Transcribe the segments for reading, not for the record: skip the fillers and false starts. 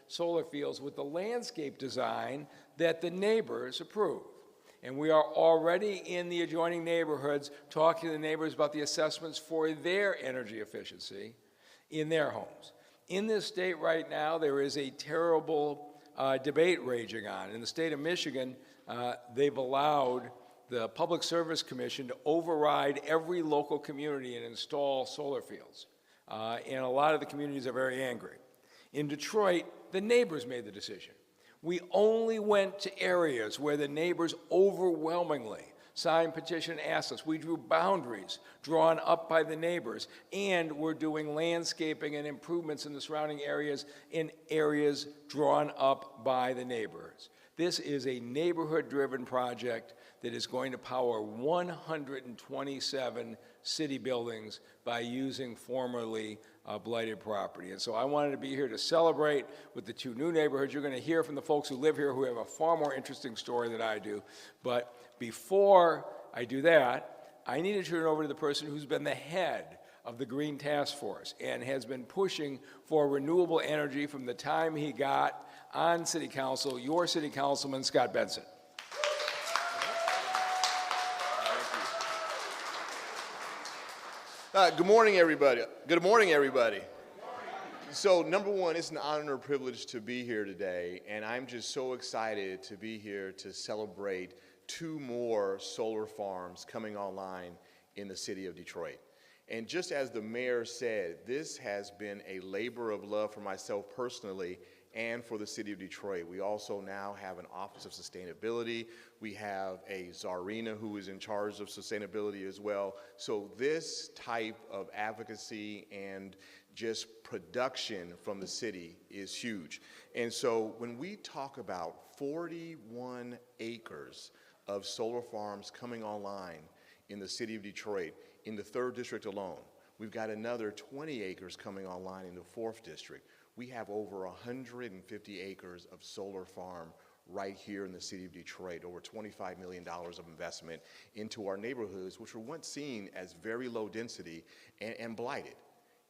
solar fields with the landscape design that the neighbors approve. And we are already in the adjoining neighborhoods talking to the neighbors about the assessments for their energy efficiency in their homes. In this state right now, there is a terrible debate raging on. In the state of Michigan, they've allowed the Public Service Commission to override every local community and install solar fields. And a lot of the communities are very angry. In Detroit, the neighbors made the decision. We only went to areas where the neighbors overwhelmingly signed petition and asked us. We drew boundaries drawn up by the neighbors, and we're doing landscaping and improvements in the surrounding areas in areas drawn up by the neighbors. This is a neighborhood-driven project that is going to power 127 city buildings by using formerly blighted property. And so I wanted to be here to celebrate with the two new neighborhoods. You're going to hear from the folks who live here who have a far more interesting story than I do. But before I do that, I need to turn it over to the person who's been the head of the Green Task Force and has been pushing for renewable energy from the time he got on City Council, your City Councilman, Scott Benson. Good morning, everybody. Good morning, everybody. So, number one, it's an honor and privilege to be here today, and I'm just so excited to be here to celebrate 2 more solar farms coming online in the city of Detroit. And just as the mayor said, this has been a labor of love for myself personally and for the city of Detroit. We also now have an Office of Sustainability. We have a Czarina who is in charge of sustainability as well. So this type of advocacy and just production from the city is huge. And so when we talk about 41 acres of solar farms coming online in the city of Detroit, in the 3rd district alone, we've got another 20 acres coming online in the 4th district. We have over 150 acres of solar farm right here in the city of Detroit, over $25 million of investment into our neighborhoods, which were once seen as very low density and blighted.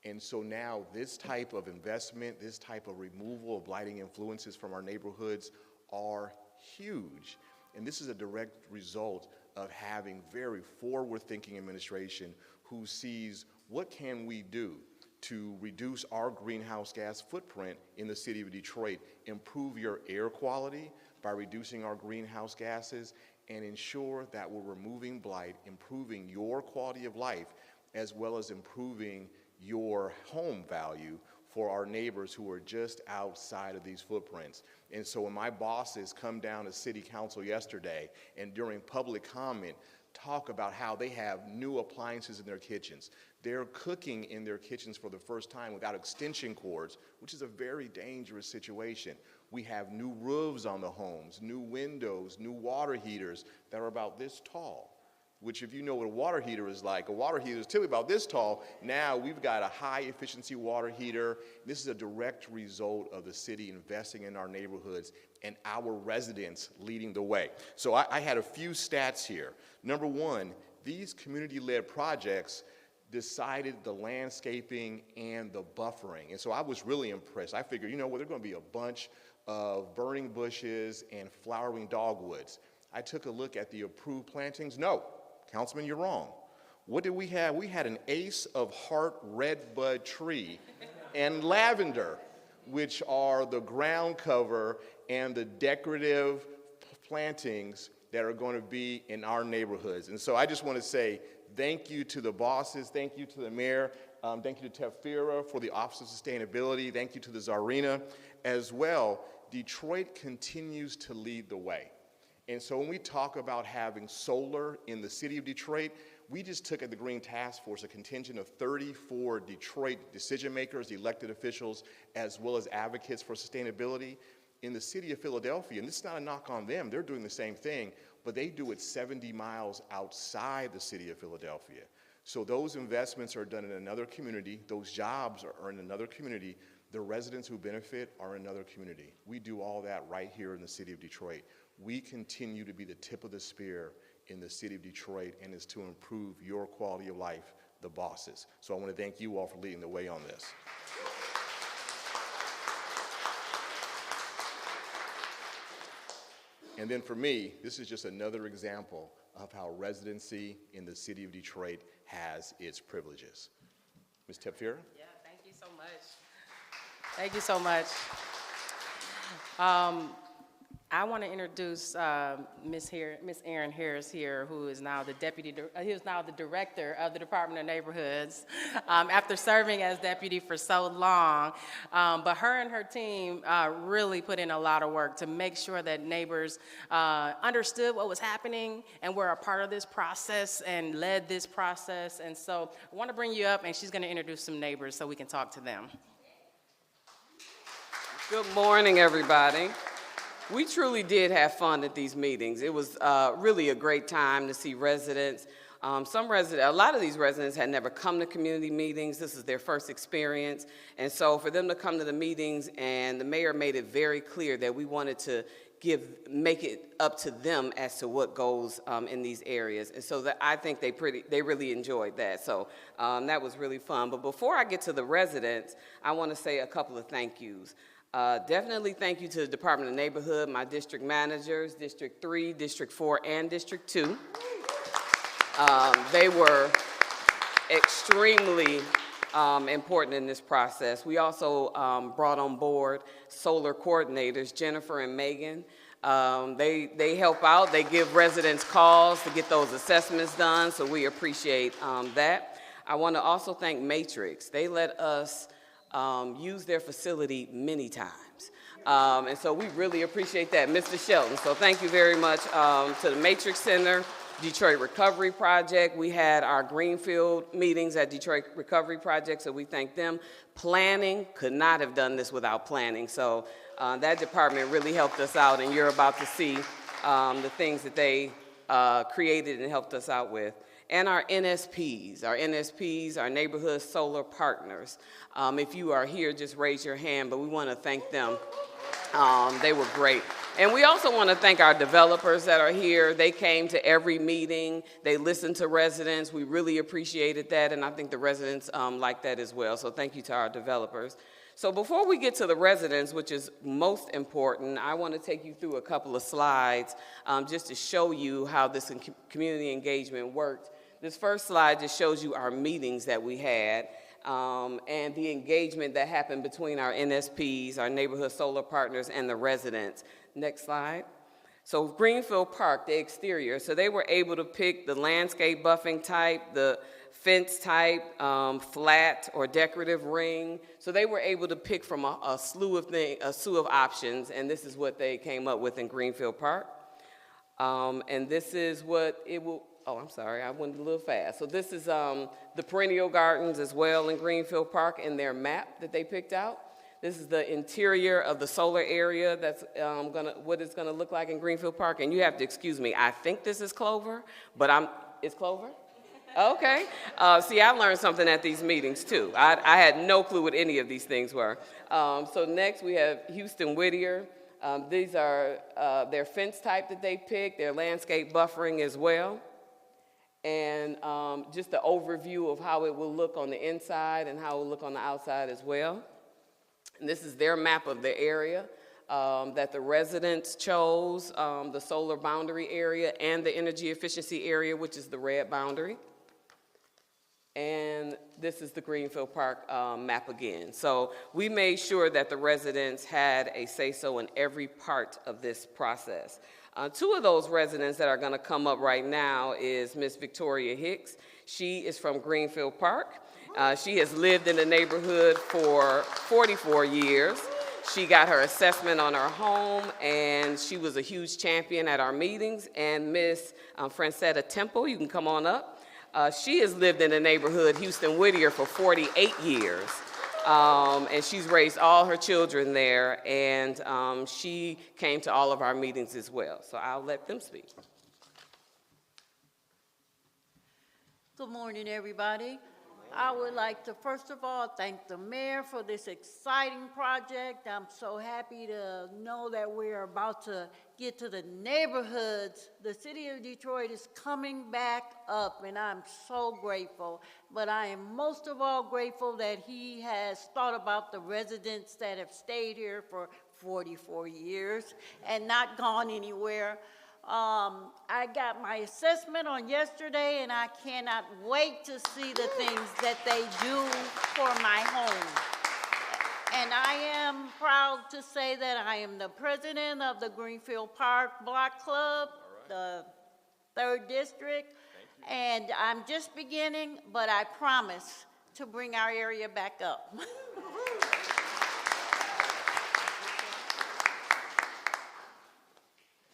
And so now this type of investment, this type of removal of blighting influences from our neighborhoods are huge. And this is a direct result of having very forward-thinking administration who sees what can we do to reduce our greenhouse gas footprint in the city of Detroit, improve your air quality by reducing our greenhouse gases, and ensure that we're removing blight, improving your quality of life, as well as improving your home value for our neighbors who are just outside of these footprints. And so when my bosses come down to City Council yesterday and during public comment talk about how they have new appliances in their kitchens, they're cooking in their kitchens for the first time without extension cords, which is a very dangerous situation. We have new roofs on the homes, new windows, new water heaters that are about this tall, which if you know what a water heater is like, a water heater is typically about this tall. Now we've got a high efficiency water heater. This is a direct result of the city investing in our neighborhoods and our residents leading the way. So I had a few stats here. Number one, these community-led projects decided the landscaping and the buffering. And so I was really impressed. I figured, you know what, there's going to be a bunch of burning bushes and flowering dogwoods. I took a look at the approved plantings. No, Councilman, you're wrong. What did we have? We had an ace of heart redbud tree and lavender, which are the ground cover and the decorative plantings that are going to be in our neighborhoods. And so I just want to say thank you to the bosses, thank you to the mayor, thank you to Tefira for the Office of Sustainability, thank you to the Czarina as well. Detroit continues to lead the way. And so when we talk about having solar in the city of Detroit, we just took at the Green Task Force a contingent of 34 Detroit decision makers, elected officials, as well as advocates for sustainability in the city of Philadelphia. And this is not a knock on them, they're doing the same thing, but they do it 70 miles outside the city of Philadelphia. So those investments are done in another community, those jobs are in another community, the residents who benefit are in another community. We do all that right here in the city of Detroit. We continue to be the tip of the spear in the city of Detroit, and is to improve your quality of life, the bosses. So I want to thank you all for leading the way on this. And then for me, this is just another example of how residency in the city of Detroit has its privileges. Ms. Tepfira? Yeah, thank you so much. Thank you so much. I want to introduce Miss Erin Harris here, who is now the director of the Department of Neighborhoods, after serving as deputy for so long. But her and her team really put in a lot of work to make sure that neighbors understood what was happening and were a part of this process and led this process. And so I want to bring you up, and she's going to introduce some neighbors so we can talk to them. Good morning, everybody. We truly did have fun at these meetings. It was really a great time to see residents. A lot of these residents had never come to community meetings. This is their first experience. And so for them to come to the meetings, and the mayor made it very clear that we wanted to make it up to them as to what goes in these areas. And so I think they really enjoyed that. So that was really fun. But before I get to the residents, I want to say a couple of thank yous. Definitely thank you to the Department of Neighborhood, my district managers, District 3, District 4, and District 2. They were extremely important in this process. We also brought on board solar coordinators, Jennifer and Megan. They help out. They give residents calls to get those assessments done, so we appreciate that. I want to also thank Matrix. They let us use their facility many times. And so we really appreciate that, Mr. Shelton. So thank you very much to the Matrix Center, Detroit Recovery Project. We had our Greenfield meetings at Detroit Recovery Project, so we thank them. Planning, could not have done this without planning. So that department really helped us out, and you're about to see the things that they created and helped us out with. And our NSPs, our Neighborhood Solar Partners. If you are here, just raise your hand, but we want to thank them. They were great. And we also want to thank our developers that are here. They came to every meeting. They listened to residents. We really appreciated that, and I think the residents like that as well. So thank you to our developers. So before we get to the residents, which is most important, I want to take you through a couple of slides just to show you how this community engagement worked. This first slide just shows you our meetings that we had and the engagement that happened between our NSPs, our Neighborhood Solar Partners, and the residents. Next slide. So Greenfield Park, the exterior, so they were able to pick the landscape buffing type, the fence type, flat or decorative ring. So they were able to pick from a slew of options, and this is what they came up with in Greenfield Park. And this is what it will, oh, I'm sorry, I went a little fast. So this is the perennial gardens as well in Greenfield Park and their map that they picked out. This is the interior of the solar area. That's what it's gonna look like in Greenfield Park. And you have to excuse me, I think this is clover, but it's clover? Okay. See, I learned something at these meetings too. I had no clue what any of these things were. So next we have Houston-Whittier. These are their fence type that they picked, their landscape buffering as well. And just the overview of how it will look on the inside and how it will look on the outside as well. And this is their map of the area that the residents chose, the solar boundary area and the energy efficiency area, which is the red boundary. And this is the Greenfield Park map again. So we made sure that the residents had a say-so in every part of this process. Two of those residents that are going to come up right now is Miss Victoria Hicks. She is from Greenfield Park. She has lived in the neighborhood for 44 years. She got her assessment on her home, and she was a huge champion at our meetings. And Miss Francetta Temple, you can come on up. She has lived in the neighborhood Houston-Whittier for 48 years. And she's raised all her children there, and she came to all of our meetings as well. So I'll let them speak. Good morning, everybody. I would like to, first of all, thank the mayor for this exciting project. I'm so happy to know that we're about to get to the neighborhoods. The city of Detroit is coming back up, and I'm so grateful. But I am most of all grateful that he has thought about the residents that have stayed here for 44 years and not gone anywhere. I got my assessment on yesterday, and I cannot wait to see the things that they do for my home. And I am proud to say that I am the president of the Greenfield Park Block Club, the 3rd District. And I'm just beginning, but I promise to bring our area back up.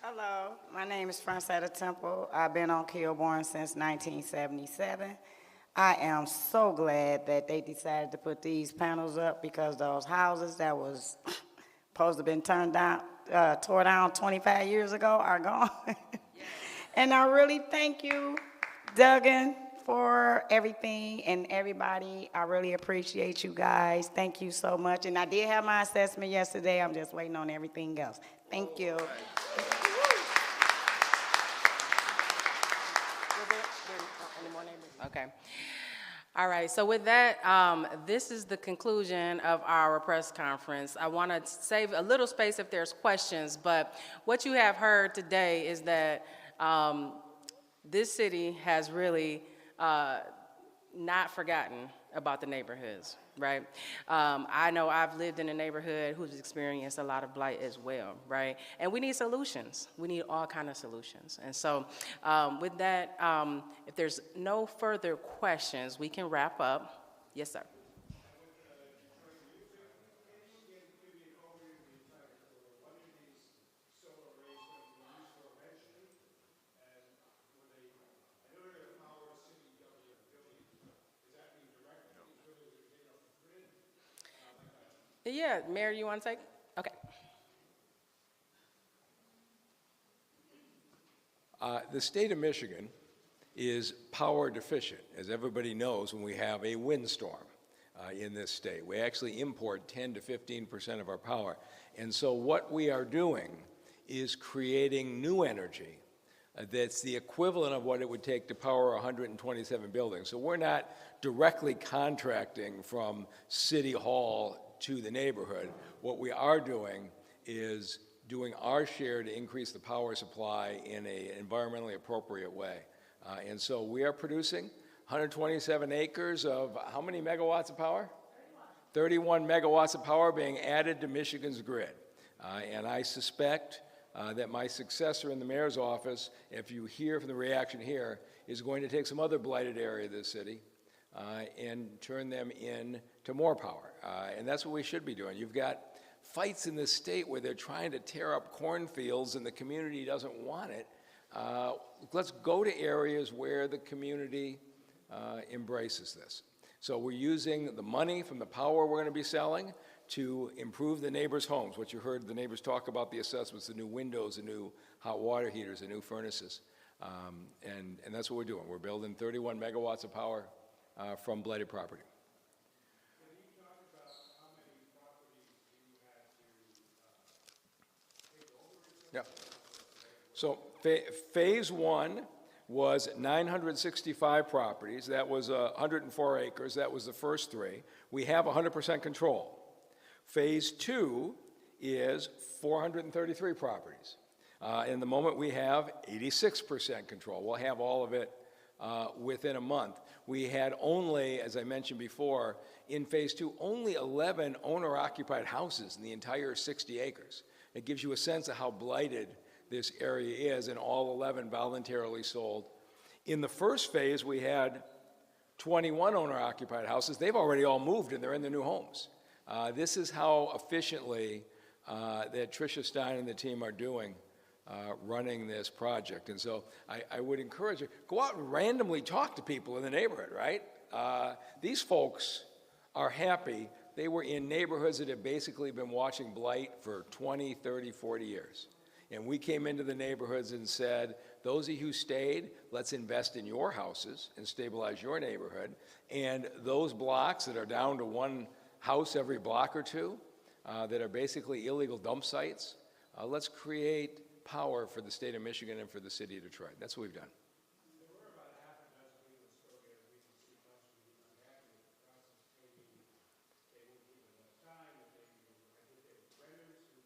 Hello, my name is Francetta Temple. I've been on Kilbourne since 1977. I am so glad that they decided to put these panels up because those houses that was supposed to have been tore down 25 years ago are gone. And I really thank you, Duggan, for everything and everybody. I really appreciate you guys. Thank you so much. And I did have my assessment yesterday. I'm just waiting on everything else. Thank you. Okay. All right, so with that, this is the conclusion of our press conference. I want to save a little space if there's questions, but what you have heard today is that this city has really not forgotten about the neighborhoods, right? I know I've lived in a neighborhood who's experienced a lot of blight as well, right? And we need solutions. We need all kind of solutions. And so with that, if there's no further questions, we can wrap up. Yes, sir. Yeah, Mayor, you want to take? Okay. The state of Michigan is power deficient, as everybody knows, when we have a windstorm in this state. We actually import 10 to 15% of our power. And so what we are doing is creating new energy that's the equivalent of what it would take to power 127 buildings. So we're not directly contracting from City Hall to the neighborhood. What we are doing is doing our share to increase the power supply in an environmentally appropriate way. And so we are producing 127 acres of how many megawatts of power? 31 megawatts of power being added to Michigan's grid. And I suspect that my successor in the mayor's office, if you hear from the reaction here, is going to take some other blighted area of the city and turn them into more power. And that's what we should be doing. You've got fights in this state where they're trying to tear up cornfields and the community doesn't want it. Let's go to areas where the community embraces this. So we're using the money from the power we're going to be selling to improve the neighbors' homes. What you heard the neighbors talk about, the assessments, the new windows, the new hot water heaters, the new furnaces. And that's what we're doing. We're building 31 megawatts of power from blighted property. Can you talk about how many properties you had to take over? Yeah. So phase one was 965 properties. That was 104 acres. That was the first three. We have 100% control. Phase two is 433 properties. In the moment, we have 86% control. We'll have all of it within a month. We had only, as I mentioned before, in phase two, only 11 owner-occupied houses in the entire 60 acres. It gives you a sense of how blighted this area is, and all 11 voluntarily sold. In the first phase, we had 21 owner-occupied houses. They've already all moved, and they're in their new homes. This is how efficiently that Tricia Stein and the team are doing running this project. And so I would encourage you, go out and randomly talk to people in the neighborhood, right? These folks are happy. They were in neighborhoods that have basically been watching blight for 20, 30, 40 years. And we came into the neighborhoods and said, those of you who stayed, let's invest in your houses and stabilize your neighborhood. And those blocks that are down to one house every block or two, that are basically illegal dump sites, let's create power for the state of Michigan and for the city of Detroit. That's what we've done. There were about half a dozen people still here recently unhappy with the process. Maybe they didn't give enough time, or maybe I think they were renters who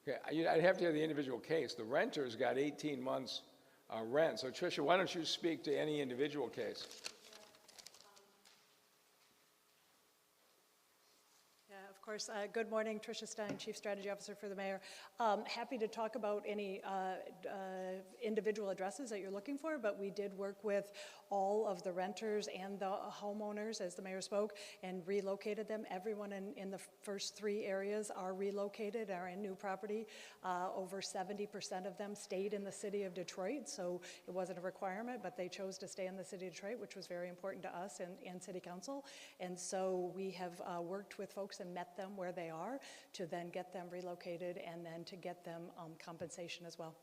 Okay, I'd have to hear the individual case. The renters got 18 months rent. So Tricia, why don't you speak to any individual case? Yeah, of course. Good morning, Tricia Stein, Chief Strategy Officer for the Mayor. Happy to talk about any individual addresses that you're looking for, but we did work with all of the renters and the homeowners, as the Mayor spoke, and relocated them. Everyone in the first 3 areas are relocated, are in new property. Over 70% of them stayed in the city of Detroit, so it wasn't a requirement, but they chose to stay in the city of Detroit, which was very important to us and City Council. And so we have worked with folks and met them where they are to then get them relocated and then to get them compensation as well.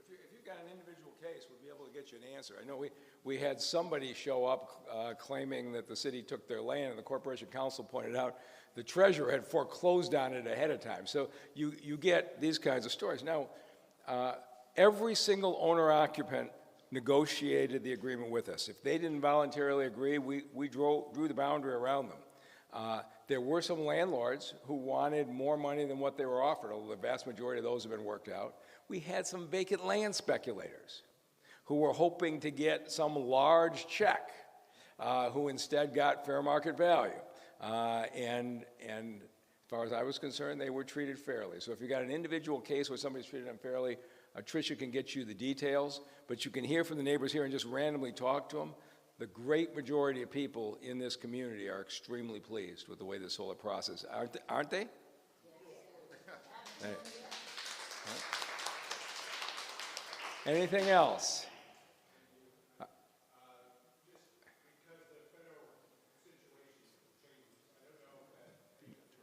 If you've got an individual case, we'll be able to get you an answer. I know we had somebody show up claiming that the city took their land, and the Corporation Council pointed out the treasurer had foreclosed on it ahead of time. So you get these kinds of stories. Now, every single owner-occupant negotiated the agreement with us. If they didn't voluntarily agree, we drew the boundary around them. There were some landlords who wanted more money than what they were offered, although the vast majority of those have been worked out. We had some vacant land speculators who were hoping to get some large check, who instead got fair market value. And as far as I was concerned, they were treated fairly. So if you got an individual case where somebody's treated unfairly, Tricia can get you the details, but you can hear from the neighbors here and just randomly talk to them. The great majority of people in this community are extremely pleased with the way this whole process, aren't they? Hey. Anything else?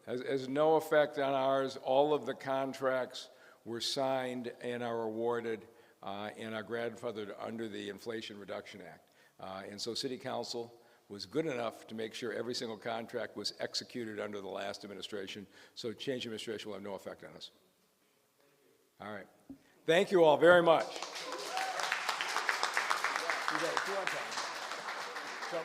Has no effect on ours. All of the contracts were signed and are awarded and are grandfathered under the Inflation Reduction Act. And so City Council was good enough to make sure every single contract was executed under the last administration, so change of administration will have no effect on us. All right. Thank you all very much. You got it 2 more times.